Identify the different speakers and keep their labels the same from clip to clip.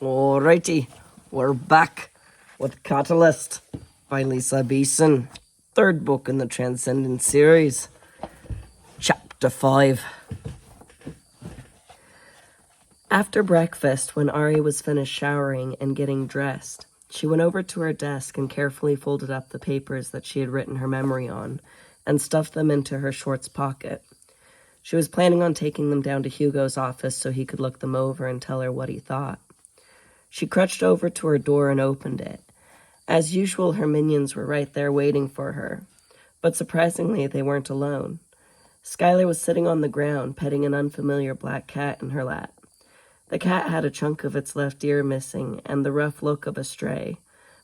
Speaker 1: Alrighty, we're back with Catalyst by Lisa Beeson. Third book in the Transcendent series. Chapter 5. After breakfast, when Ari was finished showering and getting dressed, she went over to her desk and carefully folded up the papers that she had written her memory on and stuffed them into her shorts pocket. She was planning on taking them down to Hugo's office so he could look them over and tell her what he thought. She crouched over to her door and opened it. As usual, her minions were right there waiting for her. But surprisingly, they weren't alone. Skylar was sitting on the ground, petting an unfamiliar black cat in her lap. The cat had a chunk of its left ear missing and the rough look of a stray,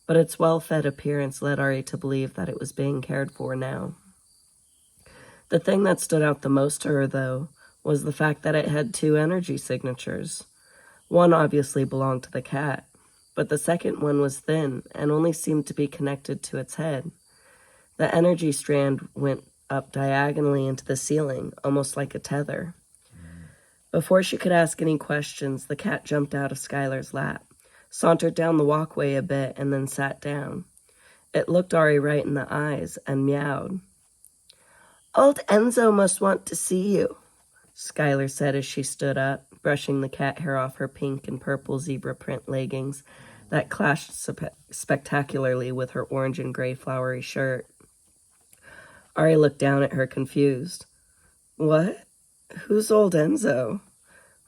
Speaker 1: but its well-fed appearance led Ari to believe that it was being cared for now. The thing that stood out the most to her, though, was the fact that it had 2 energy signatures. One obviously belonged to the cat, but the second one was thin and only seemed to be connected to its head. The energy strand went up diagonally into the ceiling, almost like a tether. Before she could ask any questions, the cat jumped out of Skylar's lap, sauntered down the walkway a bit, and then sat down. It looked Ari right in the eyes and meowed. "Old Enzo must want to see you," Skylar said as she stood up, brushing the cat hair off her pink and purple zebra print leggings that clashed spectacularly with her orange and gray flowery shirt. Ari looked down at her, confused. "What? Who's old Enzo?"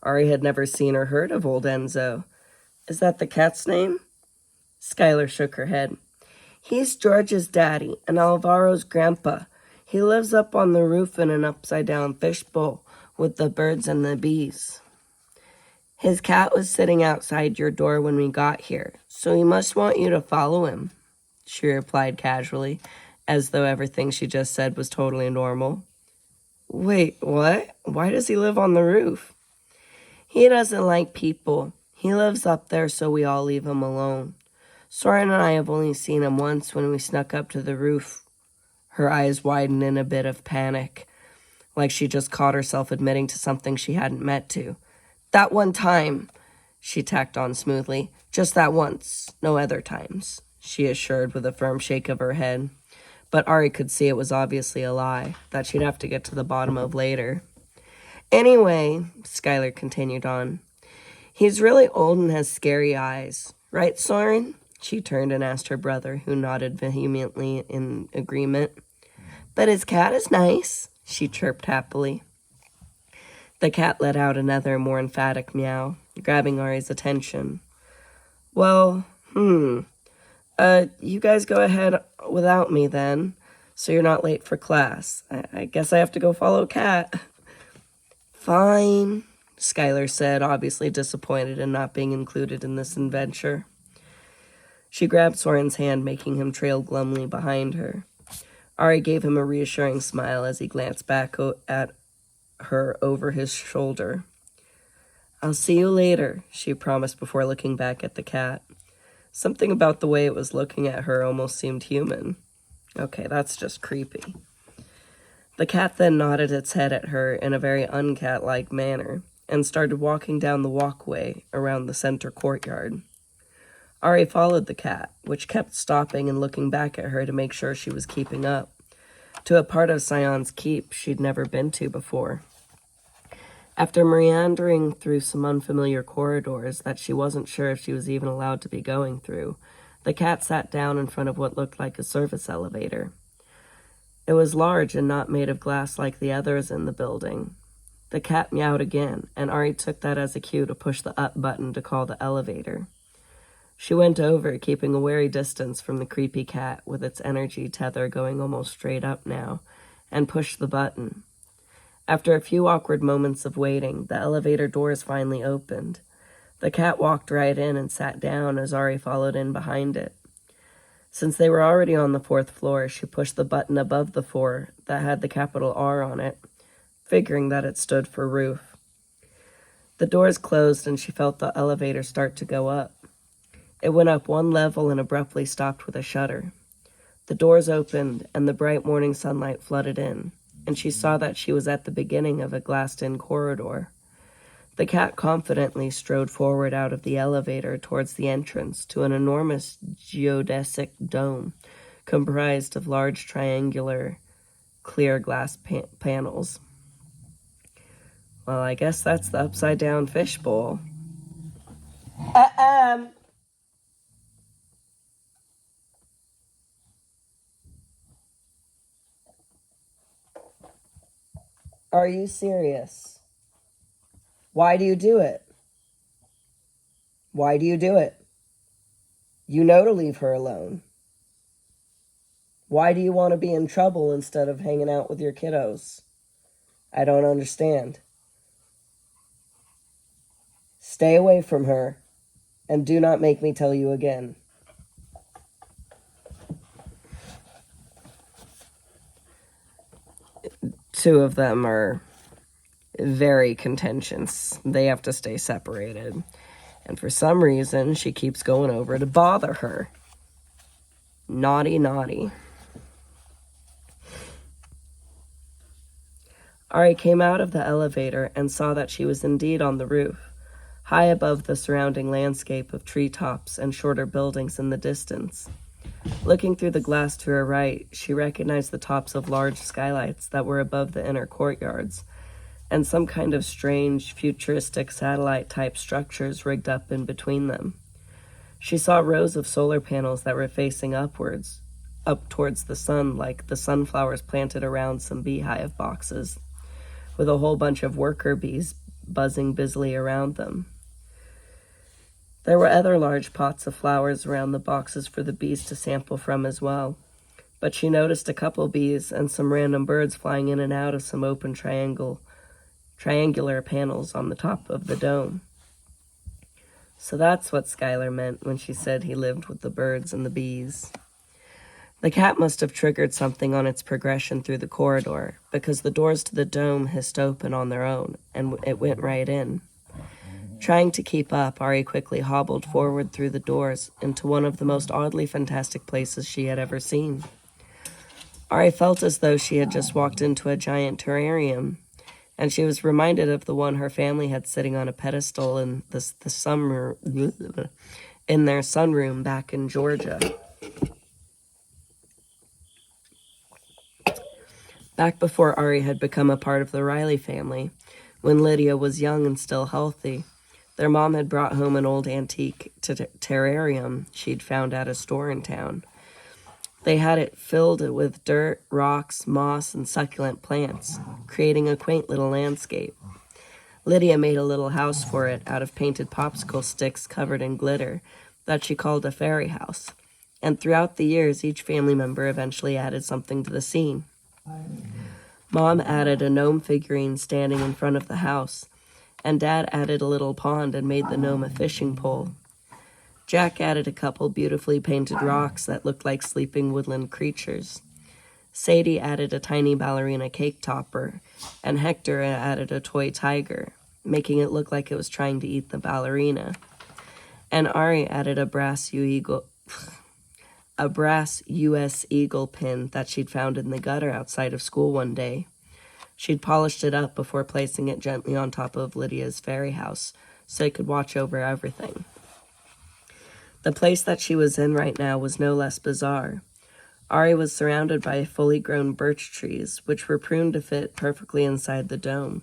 Speaker 1: Ari had never seen or heard of old Enzo. "Is that the cat's name?" Skylar shook her head. "He's George's daddy and Alvaro's grandpa. He lives up on the roof in an upside-down fishbowl with the birds and the bees. His cat was sitting outside your door when we got here, so he must want you to follow him," she replied casually, as though everything she just said was totally normal. "Wait, what? Why does he live on the roof?" "He doesn't like people. He lives up there, so we all leave him alone. Soren and I have only seen him once when we snuck up to the roof." Her eyes widened in a bit of panic, like she just caught herself admitting to something she hadn't meant to. "That one time," she tacked on smoothly. "Just that once, no other times," she assured with a firm shake of her head. But Ari could see it was obviously a lie, that she'd have to get to the bottom of later. "Anyway," Skylar continued on, "he's really old and has scary eyes. Right, Soren?" She turned and asked her brother, who nodded vehemently in agreement. "But his cat is nice," she chirped happily. The cat let out another, more emphatic meow, grabbing Ari's attention. "Well, you guys go ahead without me then, so you're not late for class. I guess I have to go follow Cat." "Fine," Skylar said, obviously disappointed in not being included in this adventure. She grabbed Soren's hand, making him trail glumly behind her. Ari gave him a reassuring smile as he glanced back at her over his shoulder. "I'll see you later," she promised before looking back at the cat. Something about the way it was looking at her almost seemed human. Okay, that's just creepy. The cat then nodded its head at her in a very uncat-like manner and started walking down the walkway around the center courtyard. Ari followed the cat, which kept stopping and looking back at her to make sure she was keeping up, to a part of Sion's Keep she'd never been to before. After meandering through some unfamiliar corridors that she wasn't sure if she was even allowed to be going through, the cat sat down in front of what looked like a service elevator. It was large and not made of glass like the others in the building. The cat meowed again, and Ari took that as a cue to push the up button to call the elevator. She went over, keeping a wary distance from the creepy cat with its energy tether going almost straight up now, and pushed the button. After a few awkward moments of waiting, the elevator doors finally opened. The cat walked right in and sat down as Ari followed in behind it. Since they were already on the 4th floor, she pushed the button above the 4 that had the capital R on it, figuring that it stood for roof. The doors closed and she felt the elevator start to go up. It went up one level and abruptly stopped with a shudder. The doors opened and the bright morning sunlight flooded in, and she saw that she was at the beginning of a glassed-in corridor. The cat confidently strode forward out of the elevator towards the entrance to an enormous geodesic dome comprised of large triangular clear glass panels. Well, I guess that's the upside-down fishbowl. Are you serious? Why do you do it? Why do you do it? You know to leave her alone. Why do you want to be in trouble instead of hanging out with your kiddos? I don't understand. Stay away from her, and do not make me tell you again. Two of them are very contentious. They have to stay separated. And for some reason, she keeps going over to bother her. Naughty, naughty. Ari came out of the elevator and saw that she was indeed on the roof, high above the surrounding landscape of treetops and shorter buildings in the distance. Looking through the glass to her right, she recognized the tops of large skylights that were above the inner courtyards, and some kind of strange, futuristic satellite-type structures rigged up in between them. She saw rows of solar panels that were facing upwards, up towards the sun, like the sunflowers planted around some beehive boxes, with a whole bunch of worker bees buzzing busily around them. There were other large pots of flowers around the boxes for the bees to sample from as well, but she noticed a couple bees and some random birds flying in and out of some open triangular panels on the top of the dome. So that's what Skylar meant when she said he lived with the birds and the bees. The cat must have triggered something on its progression through the corridor, because the doors to the dome hissed open on their own, and it went right in. Trying to keep up, Ari quickly hobbled forward through the doors into one of the most oddly fantastic places she had ever seen. Ari felt as though she had just walked into a giant terrarium, and she was reminded of the one her family had sitting on a pedestal in their sunroom back in Georgia. Back before Ari had become a part of the Riley family, when Lydia was young and still healthy, their mom had brought home an old antique terrarium she'd found at a store in town. They had it filled with dirt, rocks, moss, and succulent plants, creating a quaint little landscape. Lydia made a little house for it out of painted popsicle sticks covered in glitter that she called a fairy house, and throughout the years each family member eventually added something to the scene. Mom added a gnome figurine standing in front of the house, and Dad added a little pond and made the gnome a fishing pole. Jack added a couple beautifully painted rocks that looked like sleeping woodland creatures. Sadie added a tiny ballerina cake topper, and Hector added a toy tiger, making it look like it was trying to eat the ballerina. And Ari added a brass U.S. Eagle pin that she'd found in the gutter outside of school one day. She'd polished it up before placing it gently on top of Lydia's fairy house so it could watch over everything. The place that she was in right now was no less bizarre. Ari was surrounded by fully grown birch trees, which were pruned to fit perfectly inside the dome,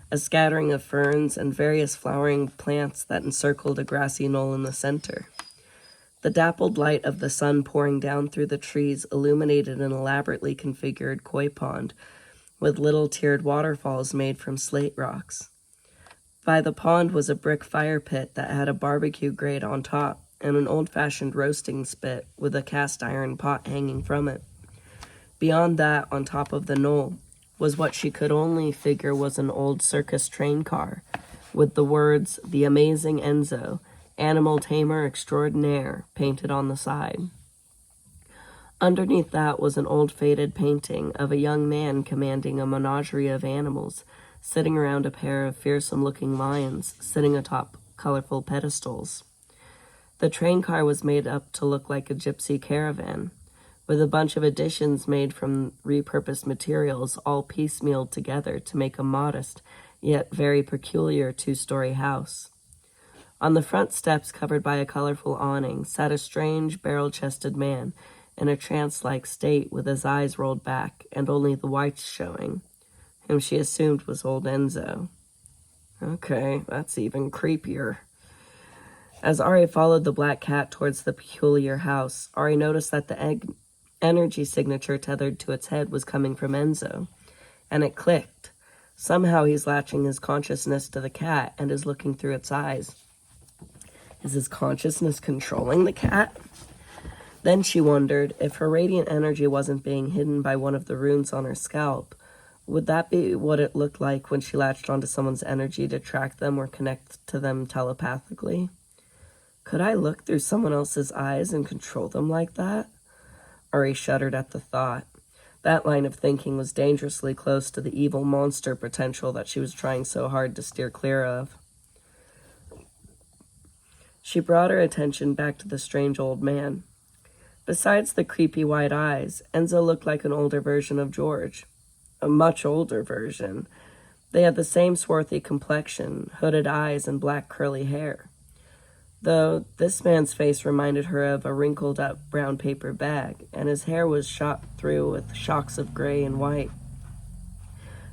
Speaker 1: a scattering of ferns and various flowering plants that encircled a grassy knoll in the center. The dappled light of the sun pouring down through the trees illuminated an elaborately configured koi pond with little tiered waterfalls made from slate rocks. By the pond was a brick fire pit that had a barbecue grate on top and an old-fashioned roasting spit with a cast iron pot hanging from it. Beyond that, on top of the knoll, was what she could only figure was an old circus train car, with the words, "The Amazing Enzo, Animal Tamer Extraordinaire," painted on the side. Underneath that was an old faded painting of a young man commanding a menagerie of animals, sitting around a pair of fearsome-looking lions, sitting atop colorful pedestals. The train car was made up to look like a gypsy caravan, with a bunch of additions made from repurposed materials all piecemealed together to make a modest, yet very peculiar two-story house. On the front steps, covered by a colorful awning, sat a strange, barrel-chested man in a trance-like state with his eyes rolled back and only the whites showing, whom she assumed was old Enzo. Okay, that's even creepier. As Ari followed the black cat towards the peculiar house, Ari noticed that the energy signature tethered to its head was coming from Enzo, and it clicked. Somehow he's latching his consciousness to the cat and is looking through its eyes. Is his consciousness controlling the cat? Then she wondered, if her radiant energy wasn't being hidden by one of the runes on her scalp, would that be what it looked like when she latched onto someone's energy to track them or connect to them telepathically? Could I look through someone else's eyes and control them like that? Ari shuddered at the thought. That line of thinking was dangerously close to the evil monster potential that she was trying so hard to steer clear of. She brought her attention back to the strange old man. Besides the creepy white eyes, Enzo looked like an older version of George. A much older version. They had the same swarthy complexion, hooded eyes, and black curly hair. Though this man's face reminded her of a wrinkled-up brown paper bag, and his hair was shot through with shocks of gray and white.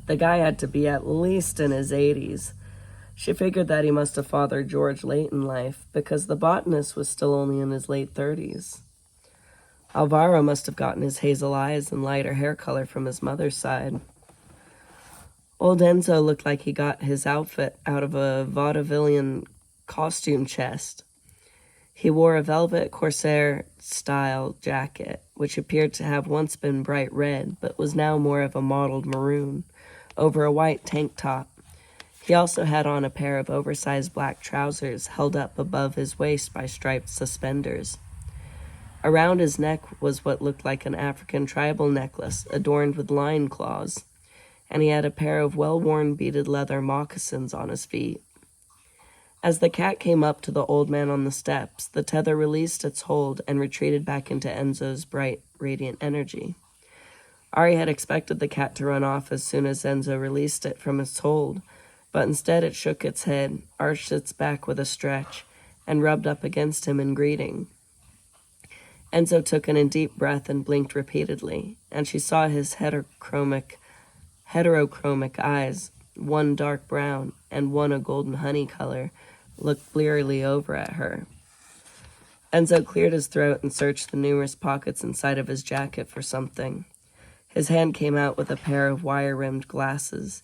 Speaker 1: The guy had to be at least in his 80s. She figured that he must have fathered George late in life, because the botanist was still only in his late 30s. Alvaro must have gotten his hazel eyes and lighter hair color from his mother's side. Old Enzo looked like he got his outfit out of a vaudevillian costume chest. He wore a velvet corsair-style jacket, which appeared to have once been bright red, but was now more of a mottled maroon, over a white tank top. He also had on a pair of oversized black trousers held up above his waist by striped suspenders. Around his neck was what looked like an African tribal necklace adorned with lion claws, and he had a pair of well-worn beaded leather moccasins on his feet. As the cat came up to the old man on the steps, the tether released its hold and retreated back into Enzo's bright, radiant energy. Ari had expected the cat to run off as soon as Enzo released it from its hold, but instead it shook its head, arched its back with a stretch, and rubbed up against him in greeting. Enzo took in a deep breath and blinked repeatedly, and she saw his heterochromic eyes, one dark brown and one a golden honey color, looked blearily over at her. Enzo cleared his throat and searched the numerous pockets inside of his jacket for something. His hand came out with a pair of wire-rimmed glasses,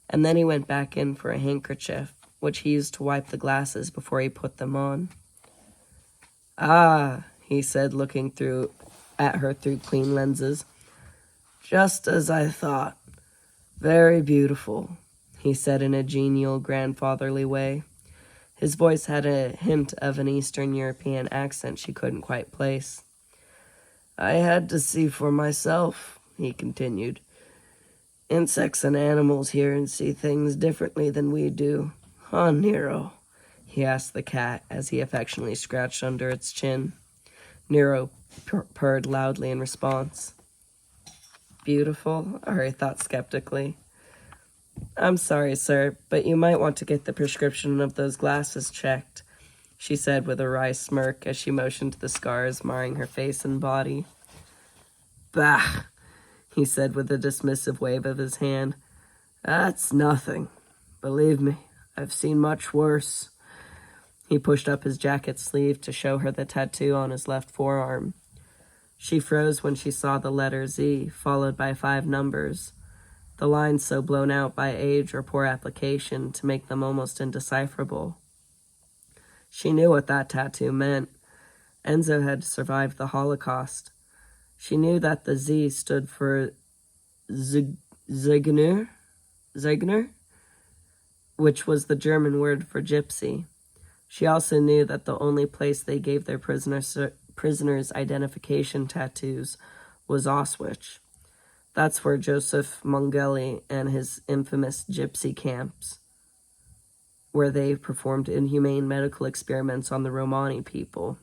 Speaker 1: and then he went back in for a handkerchief, which he used to wipe the glasses before he put them on. "Ah," he said, looking at her through clean lenses. "Just as I thought. Very beautiful," he said in a genial, grandfatherly way. His voice had a hint of an Eastern European accent she couldn't quite place. "I had to see for myself," he continued. "Insects and animals hear and see things differently than we do. Huh, Nero?" he asked the cat as he affectionately scratched under its chin. Nero purred loudly in response. "Beautiful?" Ari thought skeptically. "I'm sorry, sir, but you might want to get the prescription of those glasses checked," she said with a wry smirk as she motioned to the scars marring her face and body. "Bah," he said with a dismissive wave of his hand. "That's nothing. Believe me, I've seen much worse." He pushed up his jacket sleeve to show her the tattoo on his left forearm. She froze when she saw the letter Z, followed by 5 numbers, the lines so blown out by age or poor application to make them almost indecipherable. She knew what that tattoo meant. Enzo had survived the Holocaust. She knew that the Z stood for Zigner, which was the German word for gypsy. She also knew that the only place they gave their prisoners' identification tattoos was Auschwitz. That's where Joseph Mengele and his infamous gypsy camps, where they performed inhumane medical experiments on the Romani people.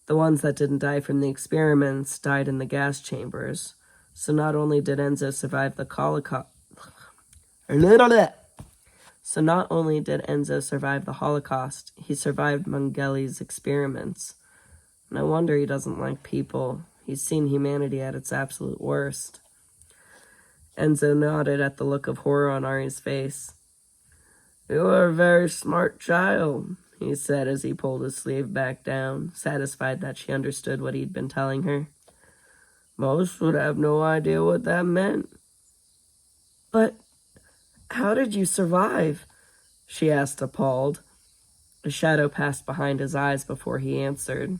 Speaker 1: The ones that didn't die from the experiments died in the gas chambers. So not only did Enzo survive the Holocaust, So not only did Enzo survive the Holocaust, he survived Mengele's experiments. No wonder he doesn't like people. He's seen humanity at its absolute worst. Enzo nodded at the look of horror on Ari's face. "You are a very smart child," he said as he pulled his sleeve back down, satisfied that she understood what he'd been telling her. "Most would have no idea what that meant." "But how did you survive?" she asked, appalled. A shadow passed behind his eyes before he answered.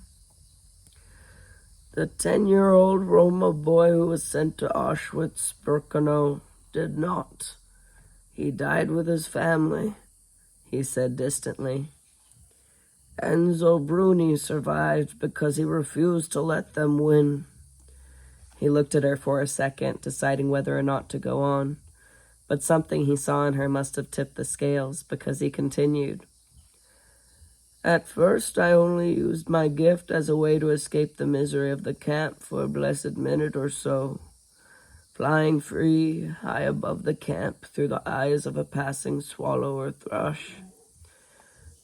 Speaker 1: "The 10-year-old Roma boy who was sent to Auschwitz-Birkenau did not. He died with his family," he said distantly. "Enzo Bruni survived because he refused to let them win." He looked at her for a second, deciding whether or not to go on. But something he saw in her must have tipped the scales, because he continued. "At first, I only used my gift as a way to escape the misery of the camp for a blessed minute or so, flying free, high above the camp, through the eyes of a passing swallow or thrush.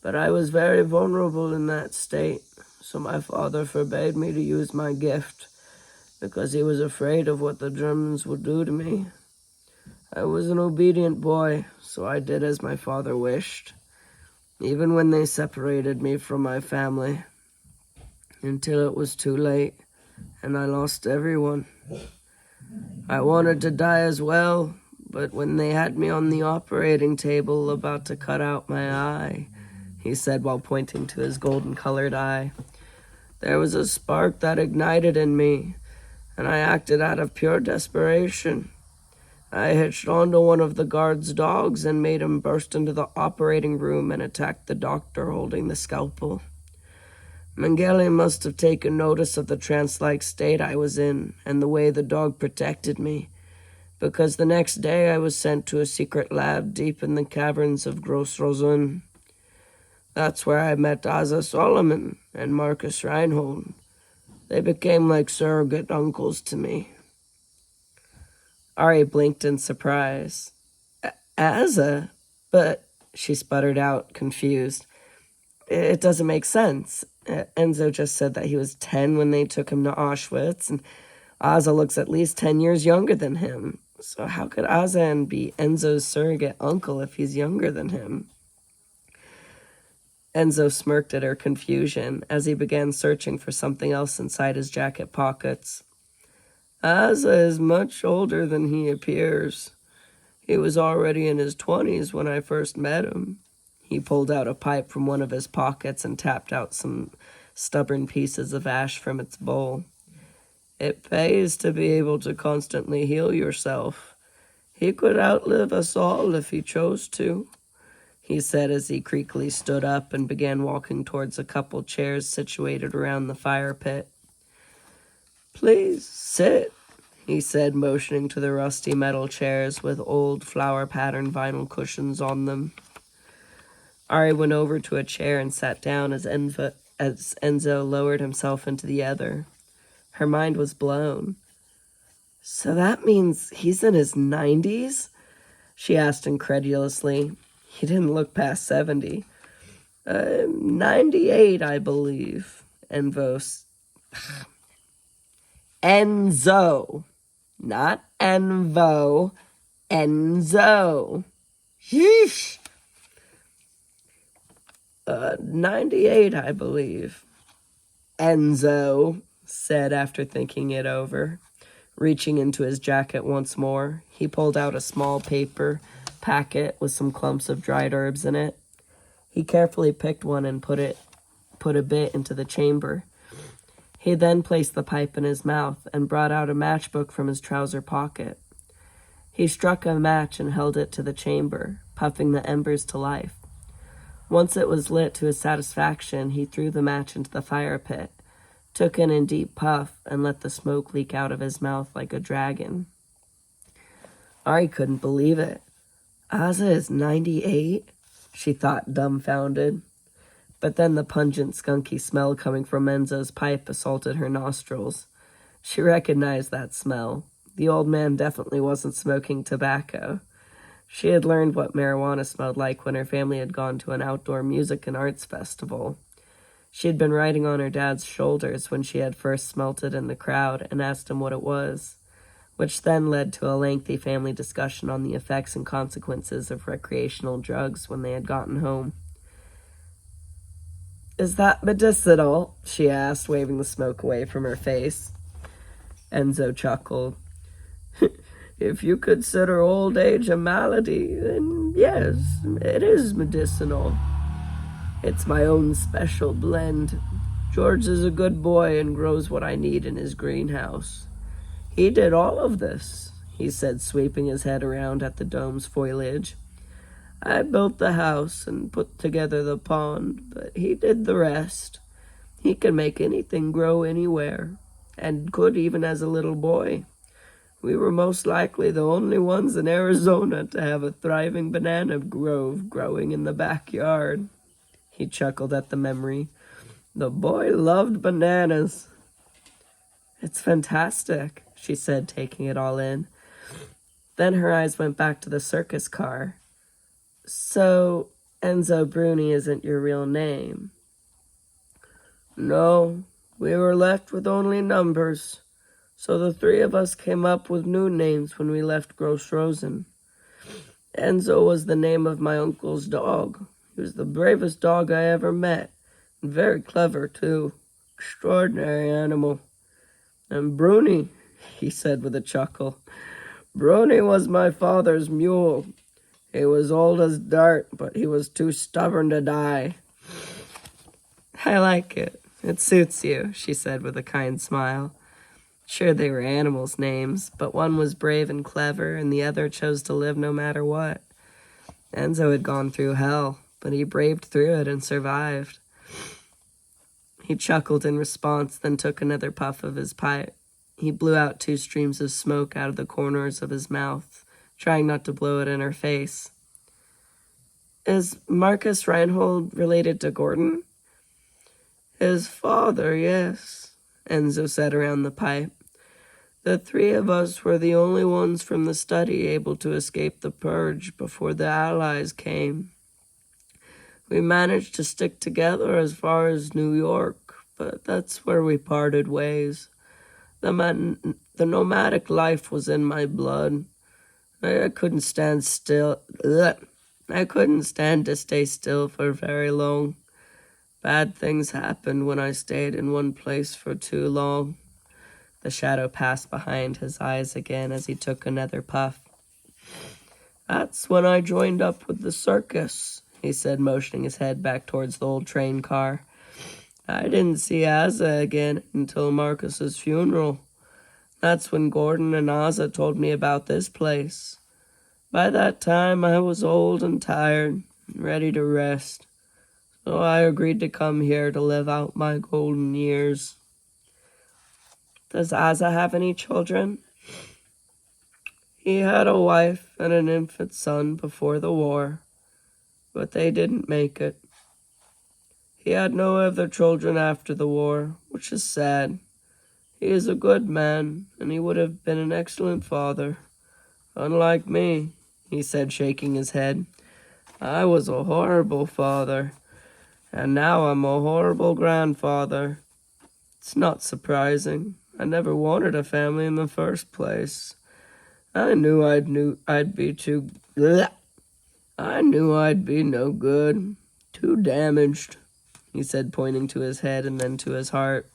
Speaker 1: But I was very vulnerable in that state, so my father forbade me to use my gift, because he was afraid of what the Germans would do to me. I was an obedient boy, so I did as my father wished, even when they separated me from my family, until it was too late, and I lost everyone. I wanted to die as well, but when they had me on the operating table about to cut out my eye," he said while pointing to his golden-colored eye, "there was a spark that ignited in me, and I acted out of pure desperation. I hitched onto one of the guard's dogs and made him burst into the operating room and attack the doctor holding the scalpel. Mengele must have taken notice of the trance-like state I was in and the way the dog protected me, because the next day I was sent to a secret lab deep in the caverns of Gross Rosen. That's where I met Asa Solomon and Marcus Reinhold. They became like surrogate uncles to me." Ari blinked in surprise. "Asa? But," she sputtered out, confused. "It doesn't make sense. Enzo just said that he was 10 when they took him to Auschwitz, and Asa looks at least 10 years younger than him. So how could Asa be Enzo's surrogate uncle if he's younger than him?" Enzo smirked at her confusion as he began searching for something else inside his jacket pockets. "Asa is much older than he appears. He was already in his 20s when I first met him." He pulled out a pipe from one of his pockets and tapped out some stubborn pieces of ash from its bowl. "It pays to be able to constantly heal yourself. He could outlive us all if he chose to," he said as he creakily stood up and began walking towards a couple chairs situated around the fire pit. "Please sit," he said, motioning to the rusty metal chairs with old flower-patterned vinyl cushions on them. Ari went over to a chair and sat down as Enzo lowered himself into the other. Her mind was blown. "So that means he's in his 90s? She asked incredulously. He didn't look past 70. 98, I believe," Enzo, not Envo. Enzo. Yeesh. 98, I believe," Enzo said after thinking it over. Reaching into his jacket once more, he pulled out a small paper packet with some clumps of dried herbs in it. He carefully picked one and put a bit into the chamber. He then placed the pipe in his mouth and brought out a matchbook from his trouser pocket. He struck a match and held it to the chamber, puffing the embers to life. Once it was lit to his satisfaction, he threw the match into the fire pit, took in a deep puff, and let the smoke leak out of his mouth like a dragon. Ari couldn't believe it. "Asa is 98? She thought, dumbfounded. But then the pungent, skunky smell coming from Enzo's pipe assaulted her nostrils. She recognized that smell. The old man definitely wasn't smoking tobacco. She had learned what marijuana smelled like when her family had gone to an outdoor music and arts festival. She had been riding on her dad's shoulders when she had first smelt it in the crowd and asked him what it was, which then led to a lengthy family discussion on the effects and consequences of recreational drugs when they had gotten home. "Is that medicinal?" she asked, waving the smoke away from her face. Enzo chuckled. "If you consider old age a malady, then yes, it is medicinal. It's my own special blend. George is a good boy and grows what I need in his greenhouse. He did all of this," he said, sweeping his head around at the dome's foliage. "I built the house and put together the pond, but he did the rest. He can make anything grow anywhere, and could even as a little boy. We were most likely the only ones in Arizona to have a thriving banana grove growing in the backyard." He chuckled at the memory. "The boy loved bananas." "It's fantastic," she said, taking it all in. Then her eyes went back to the circus car. "So, Enzo Bruni isn't your real name?" "No, we were left with only numbers. So the three of us came up with new names when we left Gross Rosen. Enzo was the name of my uncle's dog. He was the bravest dog I ever met, and very clever, too. Extraordinary animal. And Bruni," he said with a chuckle, "Bruni was my father's mule. He was old as dirt, but he was too stubborn to die." "I like it. It suits you," she said with a kind smile. Sure, they were animals' names, but one was brave and clever, and the other chose to live no matter what. Enzo had gone through hell, but he braved through it and survived. He chuckled in response, then took another puff of his pipe. He blew out 2 streams of smoke out of the corners of his mouth, trying not to blow it in her face. "Is Marcus Reinhold related to Gordon?" "His father, yes," Enzo said around the pipe. "The 3 of us were the only ones from the study able to escape the purge before the Allies came. We managed to stick together as far as New York, but that's where we parted ways. The nomadic life was in my blood. I couldn't stand still. I couldn't stand to stay still for very long. Bad things happened when I stayed in one place for too long." The shadow passed behind his eyes again as he took another puff. "That's when I joined up with the circus," he said, motioning his head back towards the old train car. "I didn't see Asa again until Marcus's funeral. That's when Gordon and Asa told me about this place. By that time, I was old and tired, and ready to rest. So I agreed to come here to live out my golden years." "Does Asa have any children?" "He had a wife and an infant son before the war, but they didn't make it. He had no other children after the war, which is sad. He is a good man, and he would have been an excellent father. Unlike me," he said, shaking his head. "I was a horrible father, and now I'm a horrible grandfather. It's not surprising. I never wanted a family in the first place. I knew I'd be no good, too damaged," he said, pointing to his head and then to his heart.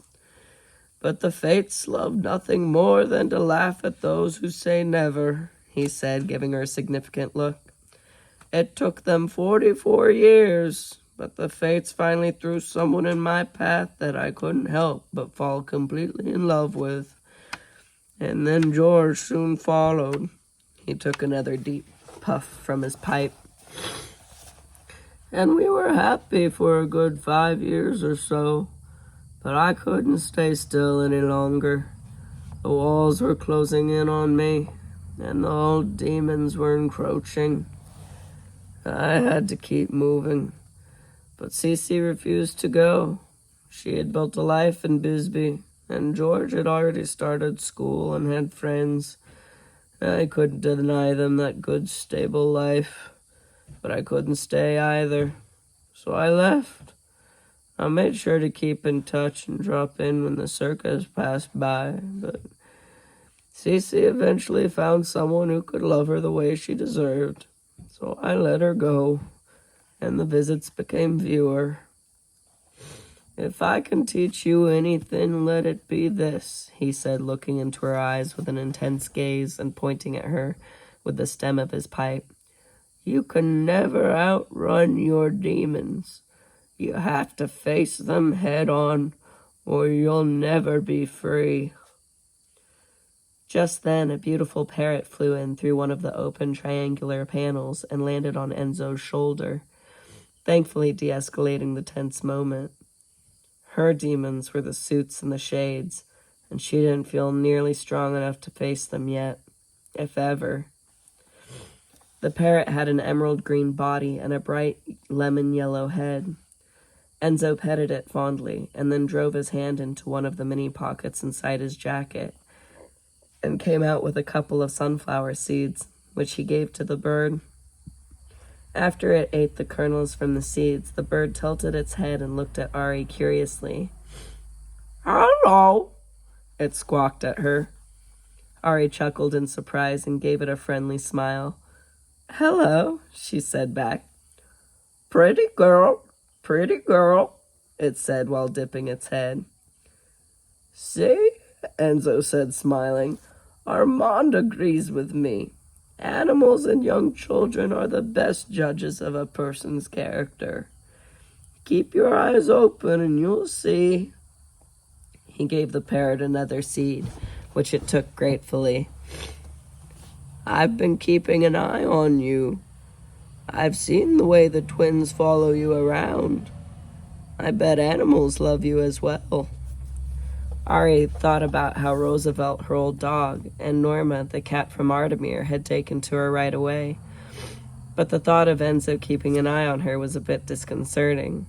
Speaker 1: "But the fates love nothing more than to laugh at those who say never," he said, giving her a significant look. "It took them 44 years, but the fates finally threw someone in my path that I couldn't help but fall completely in love with. And then George soon followed." He took another deep puff from his pipe. "And we were happy for a good 5 years or so, but I couldn't stay still any longer. The walls were closing in on me, and the old demons were encroaching. I had to keep moving. But Cece refused to go. She had built a life in Bisbee, and George had already started school and had friends. I couldn't deny them that good, stable life, but I couldn't stay either. So I left. I made sure to keep in touch and drop in when the circus passed by, but Cece eventually found someone who could love her the way she deserved. So I let her go, and the visits became fewer. If I can teach you anything, let it be this, he said, looking into her eyes with an intense gaze and pointing at her with the stem of his pipe. You can never outrun your demons. You have to face them head on, or you'll never be free. Just then, a beautiful parrot flew in through one of the open triangular panels and landed on Enzo's shoulder, thankfully de-escalating the tense moment. Her demons were the suits and the shades, and she didn't feel nearly strong enough to face them yet, if ever. The parrot had an emerald green body and a bright lemon yellow head. Enzo petted it fondly, and then drove his hand into one of the many pockets inside his jacket, and came out with a couple of sunflower seeds, which he gave to the bird. After it ate the kernels from the seeds, the bird tilted its head and looked at Ari curiously. "Hello," it squawked at her. Ari chuckled in surprise and gave it a friendly smile. "Hello," she said back. Pretty girl, it said while dipping its head. "See," Enzo said, smiling, "Armand agrees with me. Animals and young children are the best judges of a person's character. Keep your eyes open and you'll see." He gave the parrot another seed, which it took gratefully. "I've been keeping an eye on you. I've seen the way the twins follow you around. I bet animals love you as well." Ari thought about how Roosevelt, her old dog, and Norma, the cat from Artemir, had taken to her right away. But the thought of Enzo keeping an eye on her was a bit disconcerting.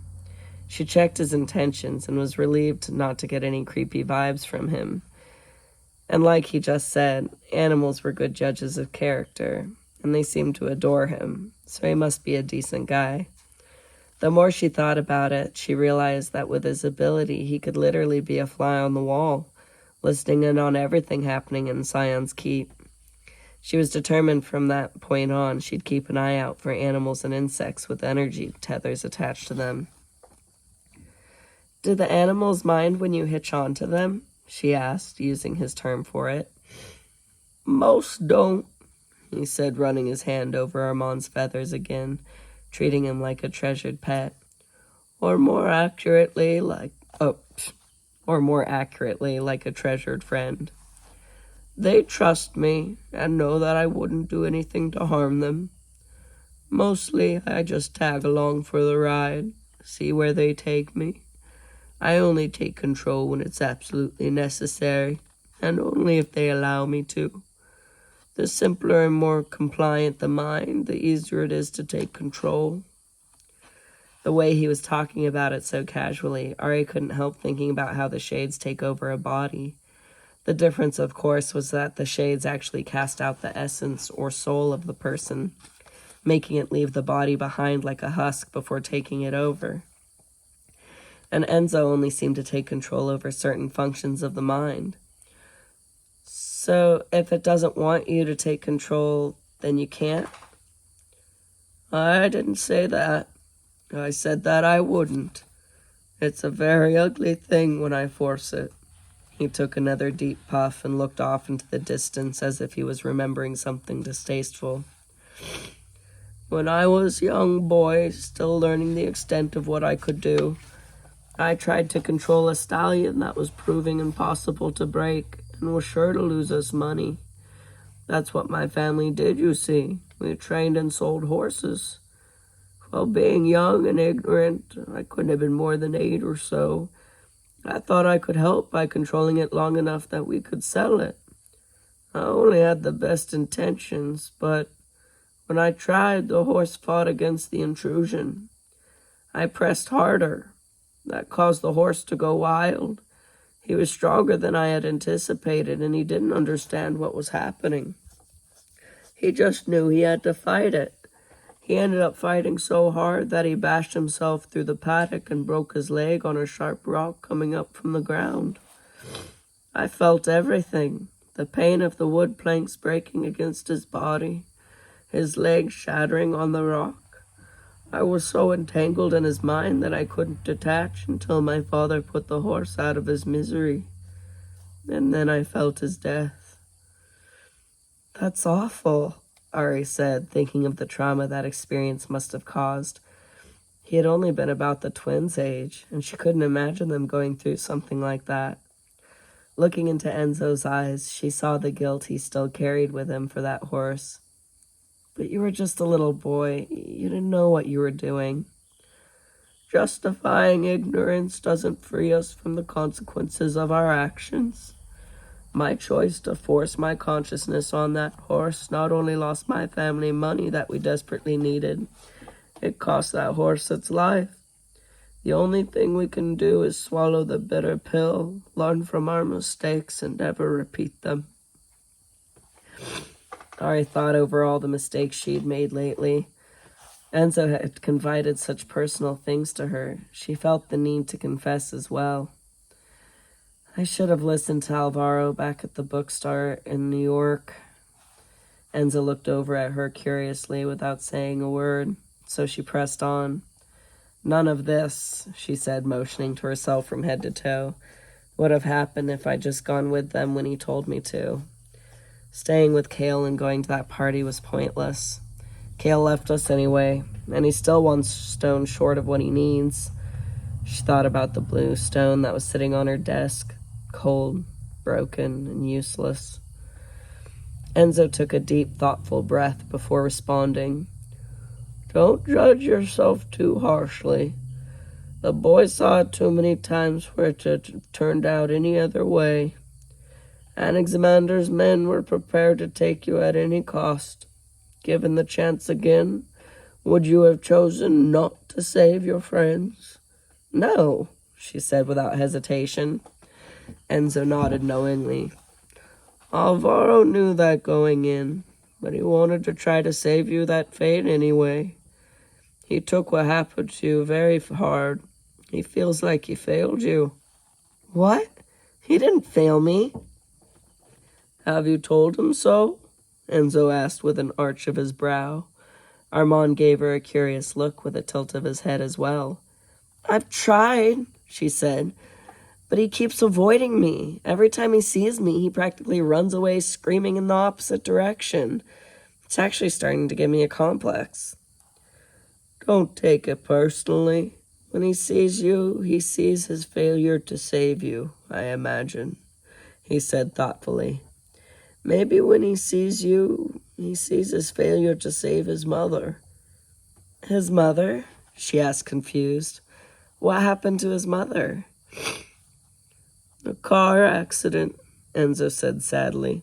Speaker 1: She checked his intentions and was relieved not to get any creepy vibes from him. And like he just said, animals were good judges of character, and they seemed to adore him, so he must be a decent guy. The more she thought about it, she realized that with his ability, he could literally be a fly on the wall, listening in on everything happening in Scion's Keep. She was determined from that point on she'd keep an eye out for animals and insects with energy tethers attached to them. "Do the animals mind when you hitch onto them?" she asked, using his term for it. "Most don't," he said, running his hand over Armand's feathers again, treating him like a treasured pet. Or more accurately, like a treasured friend. "They trust me and know that I wouldn't do anything to harm them. Mostly, I just tag along for the ride, see where they take me. I only take control when it's absolutely necessary, and only if they allow me to. The simpler and more compliant the mind, the easier it is to take control." The way he was talking about it so casually, Ari couldn't help thinking about how the shades take over a body. The difference, of course, was that the shades actually cast out the essence or soul of the person, making it leave the body behind like a husk before taking it over. And Enzo only seemed to take control over certain functions of the mind. "So if it doesn't want you to take control, then you can't?" "I didn't say that. I said that I wouldn't. It's a very ugly thing when I force it." He took another deep puff and looked off into the distance as if he was remembering something distasteful. "When I was a young boy, still learning the extent of what I could do, I tried to control a stallion that was proving impossible to break and was sure to lose us money. That's what my family did, you see. We trained and sold horses. Well, being young and ignorant, I couldn't have been more than 8 or so. I thought I could help by controlling it long enough that we could sell it. I only had the best intentions, but when I tried, the horse fought against the intrusion. I pressed harder. That caused the horse to go wild. He was stronger than I had anticipated, and he didn't understand what was happening. He just knew he had to fight it. He ended up fighting so hard that he bashed himself through the paddock and broke his leg on a sharp rock coming up from the ground. I felt everything, the pain of the wood planks breaking against his body, his leg shattering on the rock. I was so entangled in his mind that I couldn't detach until my father put the horse out of his misery. And then I felt his death. That's awful, Ari said, thinking of the trauma that experience must have caused. He had only been about the twins' age, and she couldn't imagine them going through something like that. Looking into Enzo's eyes, she saw the guilt he still carried with him for that horse. But you were just a little boy. You didn't know what you were doing. Justifying ignorance doesn't free us from the consequences of our actions. My choice to force my consciousness on that horse not only lost my family money that we desperately needed, it cost that horse its life. The only thing we can do is swallow the bitter pill, learn from our mistakes, and never repeat them. Ari thought over all the mistakes she'd made lately. Enzo had confided such personal things to her. She felt the need to confess as well. I should have listened to Alvaro back at the bookstore in New York. Enzo looked over at her curiously without saying a word, so she pressed on. None of this, she said, motioning to herself from head to toe, would have happened if I'd just gone with them when he told me to. Staying with Cale and going to that party was pointless. Cale left us anyway, and he's still one stone short of what he needs. She thought about the blue stone that was sitting on her desk, cold, broken, and useless. Enzo took a deep, thoughtful breath before responding. Don't judge yourself too harshly. The boy saw it too many times for it to have turned out any other way. Anaximander's men were prepared to take you at any cost. Given the chance again, would you have chosen not to save your friends? No, she said without hesitation. Enzo nodded knowingly. Alvaro knew that going in, but he wanted to try to save you that fate anyway. He took what happened to you very hard. He feels like he failed you. What? He didn't fail me. Have you told him so? Enzo asked with an arch of his brow. Armand gave her a curious look with a tilt of his head as well. I've tried, she said, but he keeps avoiding me. Every time he sees me, he practically runs away screaming in the opposite direction. It's actually starting to give me a complex. Don't take it personally. When he sees you, he sees his failure to save you, I imagine, he said thoughtfully. Maybe when he sees you, he sees his failure to save his mother. His mother? She asked, confused. What happened to his mother? A car accident, Enzo said sadly.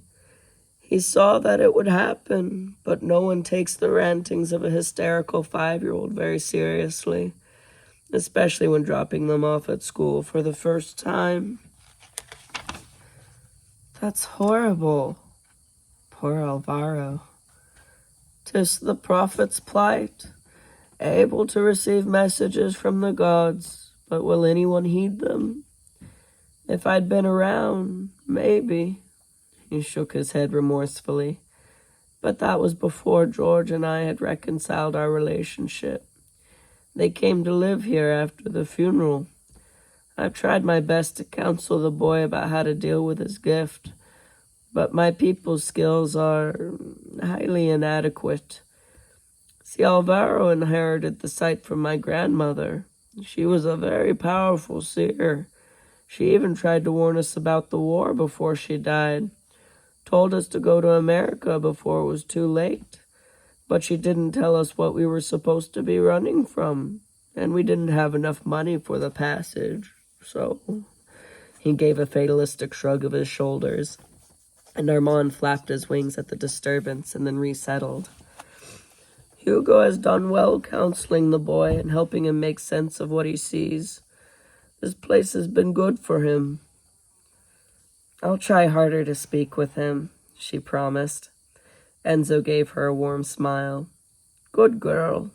Speaker 1: He saw that it would happen, but no one takes the rantings of a hysterical 5-year-old very seriously, especially when dropping them off at school for the first time. That's horrible. Poor Alvaro. 'Tis the prophet's plight, able to receive messages from the gods, but will anyone heed them? If I'd been around, maybe. He shook his head remorsefully. But that was before George and I had reconciled our relationship. They came to live here after the funeral. I've tried my best to counsel the boy about how to deal with his gift, but my people's skills are highly inadequate. See, Alvaro inherited the sight from my grandmother. She was a very powerful seer. She even tried to warn us about the war before she died. Told us to go to America before it was too late. But she didn't tell us what we were supposed to be running from. And we didn't have enough money for the passage. So he gave a fatalistic shrug of his shoulders. And Armand flapped his wings at the disturbance and then resettled. Hugo has done well counseling the boy and helping him make sense of what he sees. This place has been good for him. I'll try harder to speak with him, she promised. Enzo gave her a warm smile. Good girl.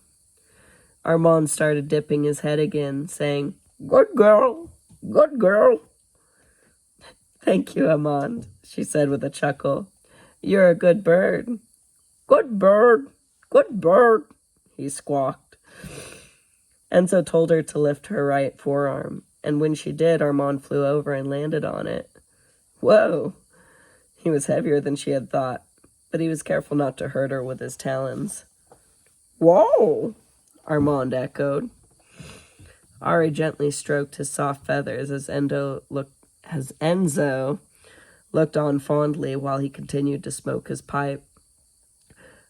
Speaker 1: Armand started dipping his head again, saying, Good girl, good girl. Thank you, Armand, she said with a chuckle. You're a good bird. Good bird, he squawked. Enzo told her to lift her right forearm, and when she did, Armand flew over and landed on it. Whoa! He was heavier than she had thought, but he was careful not to hurt her with his talons. Whoa! Armand echoed. Ari gently stroked his soft feathers as Enzo looked on fondly while he continued to smoke his pipe.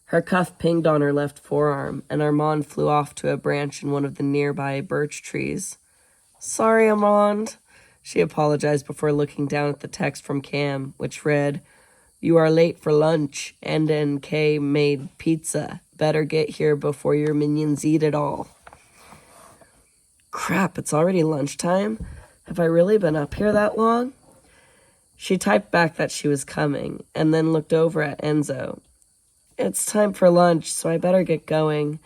Speaker 1: Her cuff pinged on her left forearm, and Armand flew off to a branch in one of the nearby birch trees. Sorry, Armand, she apologized before looking down at the text from Cam, which read, You are late for lunch. NNK made pizza. Better get here before your minions eat it all. Crap, it's already lunchtime. Have I really been up here that long? She typed back that she was coming, and then looked over at Enzo. It's time for lunch, so I better get going.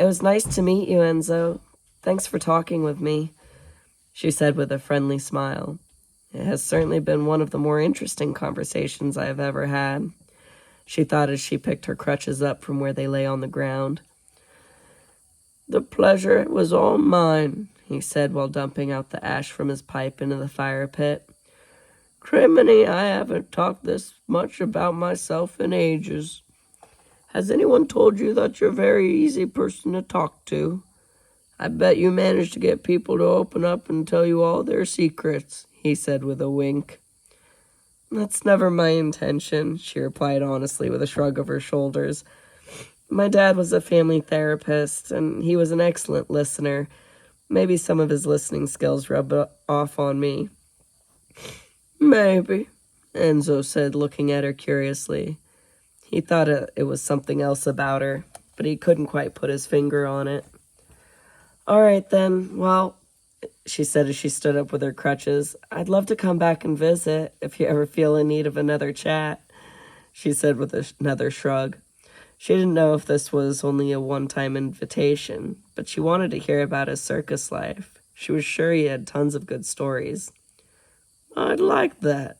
Speaker 1: It was nice to meet you, Enzo. Thanks for talking with me, she said with a friendly smile. It has certainly been one of the more interesting conversations I have ever had, she thought as she picked her crutches up from where they lay on the ground. The pleasure was all mine, he said while dumping out the ash from his pipe into the fire pit. Criminy, I haven't talked this much about myself in ages. Has anyone told you that you're a very easy person to talk to? I bet you managed to get people to open up and tell you all their secrets, he said with a wink. That's never my intention, she replied honestly with a shrug of her shoulders. My dad was a family therapist, and he was an excellent listener. Maybe some of his listening skills rubbed off on me. Maybe, Enzo said, looking at her curiously. He thought it was something else about her, but he couldn't quite put his finger on it. All right, then. Well, she said as she stood up with her crutches, I'd love to come back and visit if you ever feel in need of another chat, she said with another shrug. She didn't know if this was only a one-time invitation, but she wanted to hear about his circus life. She was sure he had tons of good stories. I'd like that,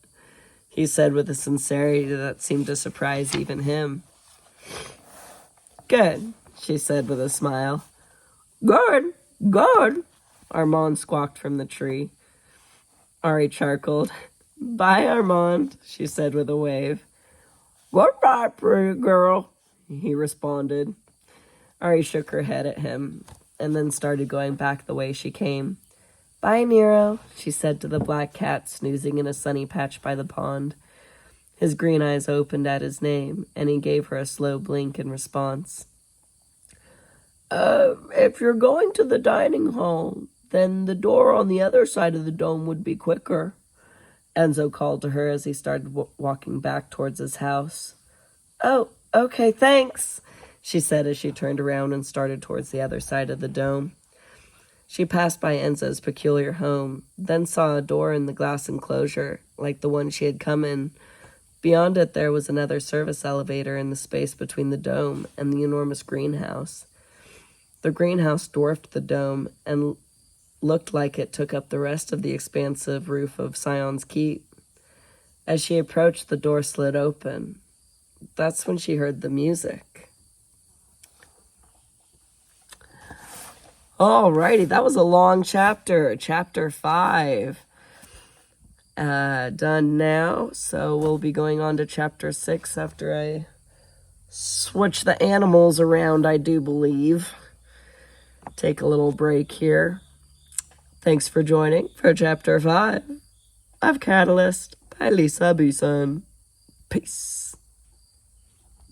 Speaker 1: he said with a sincerity that seemed to surprise even him. Good, she said with a smile. Good, good, Armand squawked from the tree. Ari charcoaled. Bye, Armand, she said with a wave. Goodbye, pretty girl, he responded. Ari shook her head at him and then started going back the way she came. Bye, Nero, she said to the black cat snoozing in a sunny patch by the pond. His green eyes opened at his name, and he gave her a slow blink in response. If you're going to the dining hall, then the door on the other side of the dome would be quicker, Enzo called to her as he started walking back towards his house. Oh, okay, thanks, she said as she turned around and started towards the other side of the dome. She passed by Enzo's peculiar home, then saw a door in the glass enclosure, like the one she had come in. Beyond it there was another service elevator in the space between the dome and the enormous greenhouse. The greenhouse dwarfed the dome and looked like it took up the rest of the expansive roof of Sion's Keep. As she approached, the door slid open. That's when she heard the music. Alrighty, that was a long chapter, chapter 5. Done now, so we'll be going on to chapter 6 after I switch the animals around, I do believe. Take a little break here. Thanks for joining for chapter 5 of Catalyst by Lisa Beeson. Peace.